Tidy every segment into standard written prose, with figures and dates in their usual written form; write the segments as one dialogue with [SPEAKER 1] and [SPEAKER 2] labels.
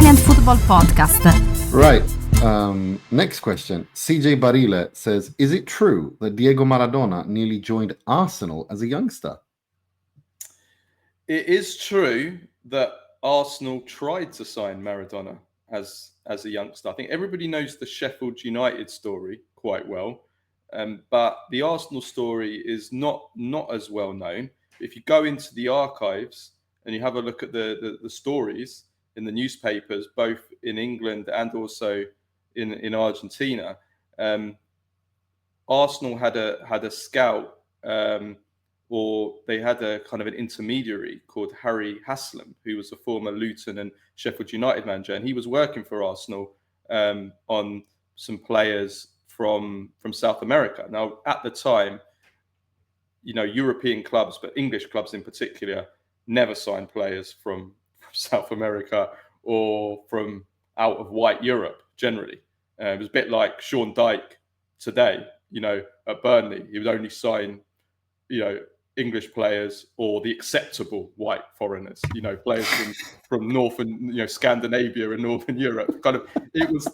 [SPEAKER 1] Italian Football Podcast.
[SPEAKER 2] Right. Next question. CJ Barile says, is it true that Diego Maradona nearly joined Arsenal as a youngster?
[SPEAKER 3] It is true that Arsenal tried to sign Maradona as a youngster. I think everybody knows the Sheffield United story quite well, but the Arsenal story is not as well known. If you go into the archives and you have a look at the stories in the newspapers, both in England and also in Argentina, Arsenal had a scout, or they had a kind of an intermediary called Harry Haslam, who was a former Luton and Sheffield United manager, and he was working for Arsenal on some players from South America. Now, at the time, European clubs, but English clubs in particular, never signed players from South America or from out of white Europe generally. It was a bit like Sean Dyche today, at Burnley. He would only sign, English players or the acceptable white foreigners, players from northern, Scandinavia and Northern Europe. Kind of, it was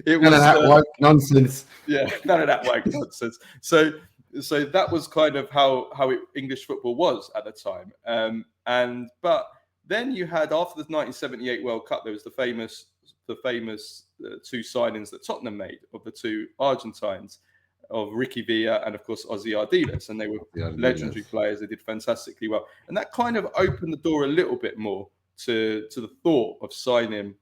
[SPEAKER 2] none of that white nonsense.
[SPEAKER 3] Yeah, none of that white nonsense. So that was kind of how English football was at the time. But then you had, after the 1978 World Cup, there was the famous two signings that Tottenham made of the two Argentines, of Ricky Villa and, of course, Ozzy Ardiles. And they were legendary players. They did fantastically well. And that kind of opened the door a little bit more to the thought of signing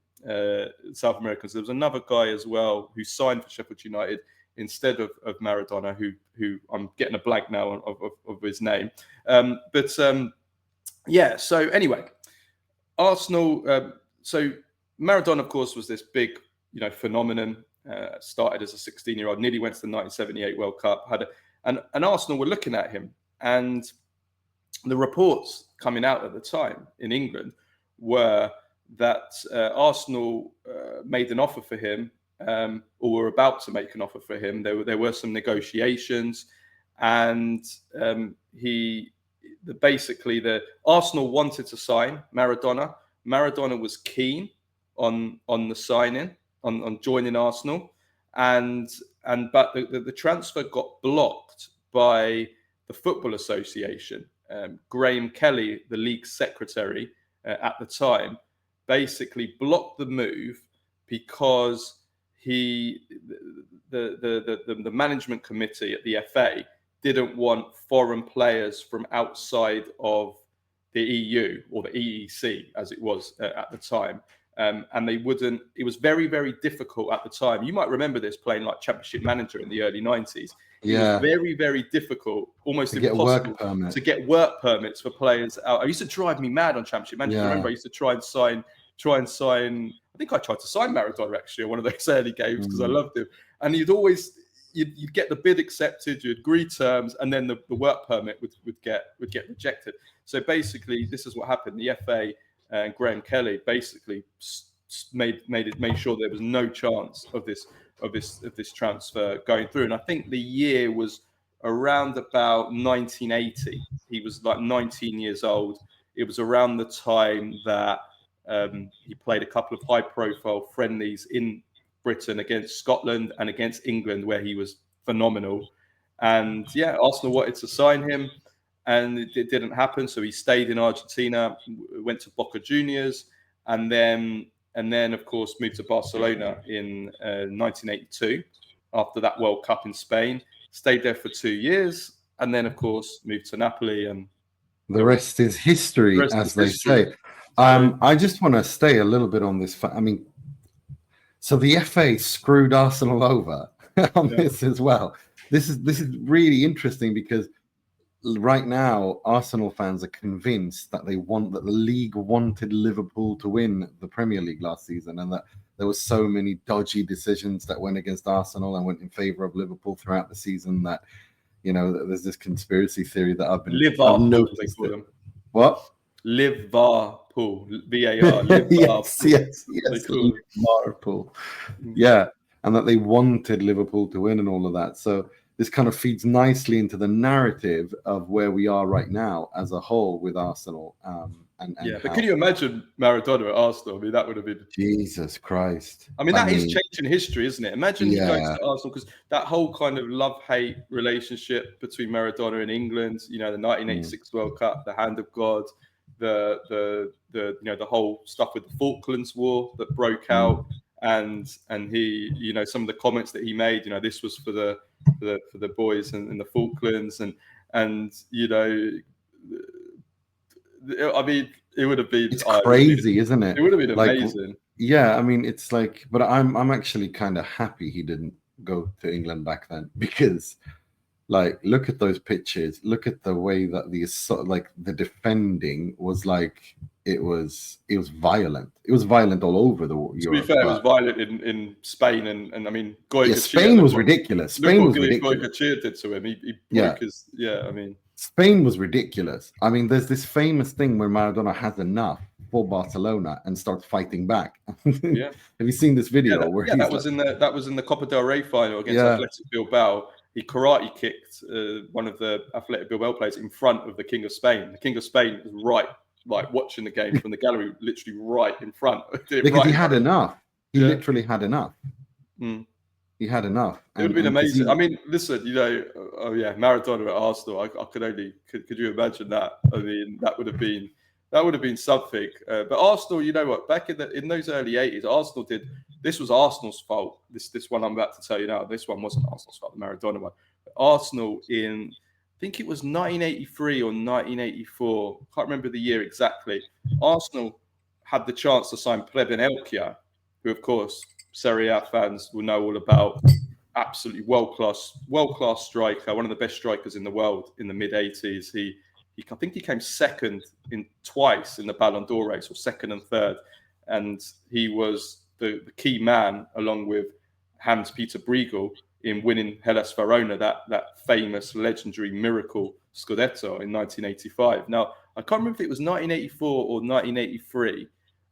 [SPEAKER 3] South Americans. There was another guy as well who signed for Sheffield United instead of Maradona, who I'm getting a blank now of his name. So anyway, Arsenal. So Maradona, of course, was this big, phenomenon. Started as a 16-year-old, nearly went to the 1978 World Cup. And Arsenal were looking at him, and the reports coming out at the time in England were that Arsenal made an offer for him, or were about to make an offer for him. There were some negotiations, and the Arsenal wanted to sign Maradona. Maradona was keen on the signing, on joining Arsenal, but the transfer got blocked by the Football Association. Graham Kelly, the league secretary at the time, basically blocked the move because the management committee at the FA didn't want foreign players from outside of the EU, or the EEC as it was at the time. And they wouldn't. It was very, very difficult at the time. You might remember this, playing like Championship Manager in the early 90s. It was very, very difficult, almost impossible to get work permits for players out. It used to drive me mad on Championship Manager. I remember I used to try and sign. I think I tried to sign Maradona actually on one of those early games because I loved him. And you'd get the bid accepted, you'd agree terms, and then the work permit would get rejected. So basically, this is what happened. The FA and Graham Kelly basically made sure there was no chance of this transfer going through. And I think the year was around about 1980. He was like 19 years old. It was around the time that he played a couple of high-profile friendlies in Britain against Scotland and against England, where he was phenomenal. And Arsenal wanted to sign him, and it didn't happen. So he stayed in Argentina, went to Boca Juniors, and then of course moved to Barcelona in 1982 after that World Cup in Spain. Stayed there for 2 years, and then of course moved to Napoli. And
[SPEAKER 2] the rest is history, as they say. I just want to stay a little bit on this. So the FA screwed Arsenal over on this as well. This is really interesting because right now Arsenal fans are convinced that the league wanted Liverpool to win the Premier League last season, and that there were so many dodgy decisions that went against Arsenal and went in favor of Liverpool throughout the season that there's this conspiracy theory that I've noticed. What?
[SPEAKER 3] Liverpool, VAR.
[SPEAKER 2] yes, Liverpool. Yeah, and that they wanted Liverpool to win and all of that. So this kind of feeds nicely into the narrative of where we are right now as a whole with Arsenal. and
[SPEAKER 3] but
[SPEAKER 2] how,
[SPEAKER 3] can you imagine Maradona at Arsenal? I mean, that would have been
[SPEAKER 2] Jesus Christ.
[SPEAKER 3] I mean, that is changing history, isn't it? Imagine he goes to Arsenal, because that whole kind of love-hate relationship between Maradona and England, the 1986 World Cup, the hand of God, the the whole stuff with the Falklands War that broke out, and he, some of the comments that he made, this was for the boys in the Falklands, and I mean, it would have been
[SPEAKER 2] crazy, isn't it?
[SPEAKER 3] It would have been amazing.
[SPEAKER 2] Yeah, I mean, it's like, but I'm actually kind of happy he didn't go to England back then, because like, look at those pictures, look at the way that the defending was, like, it was violent. It was violent all over Europe.
[SPEAKER 3] To be fair, it was violent in Spain, and I mean,
[SPEAKER 2] Spain was ridiculous. Spain was ridiculous.
[SPEAKER 3] Goycochea did to him. He broke his. Yeah, I mean,
[SPEAKER 2] Spain was ridiculous. I mean, there's this famous thing where Maradona has enough for Barcelona and starts fighting back.
[SPEAKER 3] Yeah.
[SPEAKER 2] Have you seen this video?
[SPEAKER 3] That was in the Copa del Rey final against Athletic Bilbao. He karate kicked one of the Athletic Bilbao players in front of the King of Spain. The King of Spain was right, like, watching the game from the gallery, literally right in front.
[SPEAKER 2] Because he had enough. He literally had enough. He had enough.
[SPEAKER 3] It would have been amazing. I mean, listen, Maradona at Arsenal. I could only could you imagine that? I mean, that would have been something. But Arsenal, you know what? Back in those early 80s, Arsenal did. This was Arsenal's fault. This one I'm about to tell you now. This one wasn't Arsenal's fault. The Maradona one. But Arsenal in, I think it was 1983 or 1984. Can't remember the year exactly. Arsenal had the chance to sign Preben Elkia, who, of course, Serie A fans will know all about. Absolutely world-class striker, one of the best strikers in the world in the mid-80s. I think he came second twice in the Ballon d'Or race, or second and third. And he was the key man, along with Hans-Peter Briegel, in winning Hellas Verona, that famous, legendary miracle Scudetto in 1985. Now, I can't remember if it was 1984 or 1983.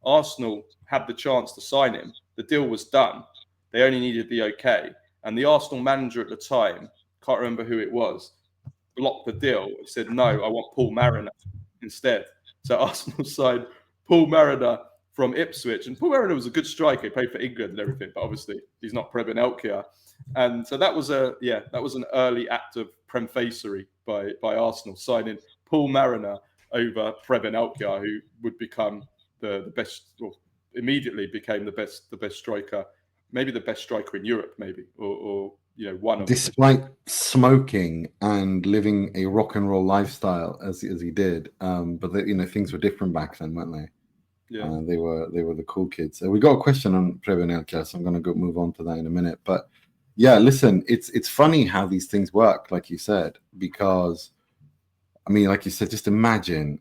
[SPEAKER 3] Arsenal had the chance to sign him. The deal was done. They only needed the okay. And the Arsenal manager at the time, can't remember who it was, blocked the deal. He said, no, I want Paul Mariner instead. So Arsenal signed Paul Mariner from Ipswich. And Paul Mariner was a good striker. He played for England and everything, but obviously he's not Preben Elkia. And so that was an early act of prem-facery by Arsenal, signing Paul Mariner over Preben Elkia, who would become the best, or immediately became the best striker, maybe the best striker in Europe, maybe, or one of.
[SPEAKER 2] Despite smoking and living a rock and roll lifestyle as he did, but things were different back then, weren't they?
[SPEAKER 3] Yeah,
[SPEAKER 2] they were the cool kids. We got a question on Preben Elkia, so I'm going to move on to that in a minute. But yeah, listen, it's funny how these things work, like you said, because I mean, like you said, just imagine,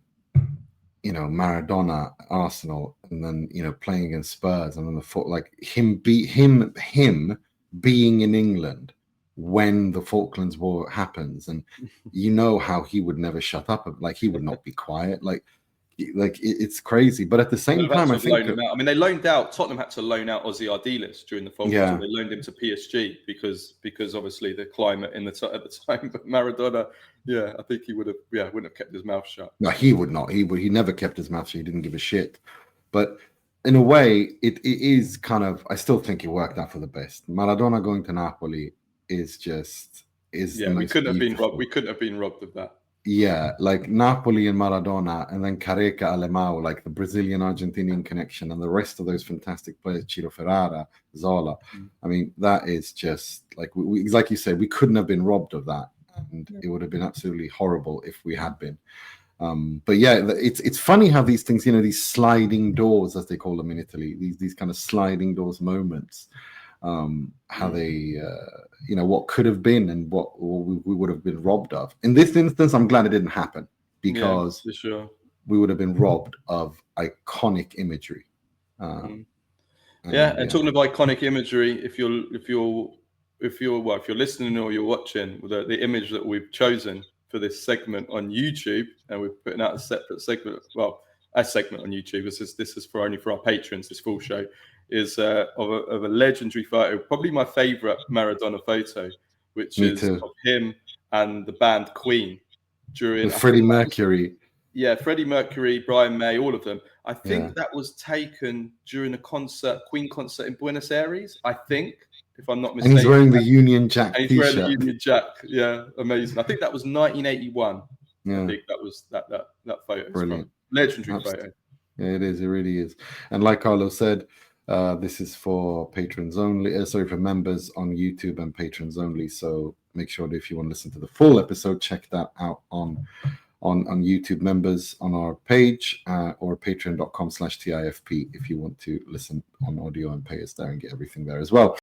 [SPEAKER 2] Maradona, Arsenal, and then playing against Spurs, and then him being in England when the Falklands War happens, and how he would never shut up, like he would not be quiet, like it's crazy. But at the same time, I think
[SPEAKER 3] they loaned out. Tottenham had to loan out Ozzy Ardiles during the Falklands War. They loaned him to PSG because obviously the climate at the time. But Maradona, I think he would have wouldn't have kept his mouth shut.
[SPEAKER 2] No, he would not. He never kept his mouth shut. He didn't give a shit. But in a way, it is kind of. I still think it worked out for the best. Maradona going to Napoli is.
[SPEAKER 3] We couldn't have been robbed. We couldn't have been robbed of that.
[SPEAKER 2] Yeah, like Napoli and Maradona, and then Careca, Alemão, like the Brazilian-Argentinian connection, and the rest of those fantastic players, Ciro Ferrara, Zola. I mean, that is just like like you said, we couldn't have been robbed of that, and it would have been absolutely horrible if we had been. But yeah, it's funny how these things, these sliding doors, as they call them in Italy, these kind of sliding doors moments. How they, what could have been and what we would have been robbed of. In this instance, I'm glad it didn't happen, because
[SPEAKER 3] for sure.
[SPEAKER 2] We would have been robbed of iconic imagery.
[SPEAKER 3] And talking of iconic imagery, if you're listening or you're watching, the image that we've chosen for this segment on YouTube, and we're putting out a separate segment. Well, a segment on YouTube. This is only for our patrons. This full show is of a legendary photo, probably my favorite Maradona photo, which is of him and the band Queen during
[SPEAKER 2] Freddie Mercury.
[SPEAKER 3] Yeah, Freddie Mercury, Brian May, all of them. I think that was taken during a Queen concert in Buenos Aires, I think, if I'm not mistaken.
[SPEAKER 2] And he's wearing the Union Jack
[SPEAKER 3] t-shirt. Wearing the Union Jack. Yeah, amazing. I think that was 1981. Yeah. I think that was that photo.
[SPEAKER 2] Brilliant.
[SPEAKER 3] Legendary photo.
[SPEAKER 2] Yeah, it is. It really is. And like Carlo said, this is for patrons only. For members on YouTube and patrons only. So make sure that if you want to listen to the full episode, check that out on YouTube members on our page or patreon.com/TIFP if you want to listen on audio and pay us there and get everything there as well.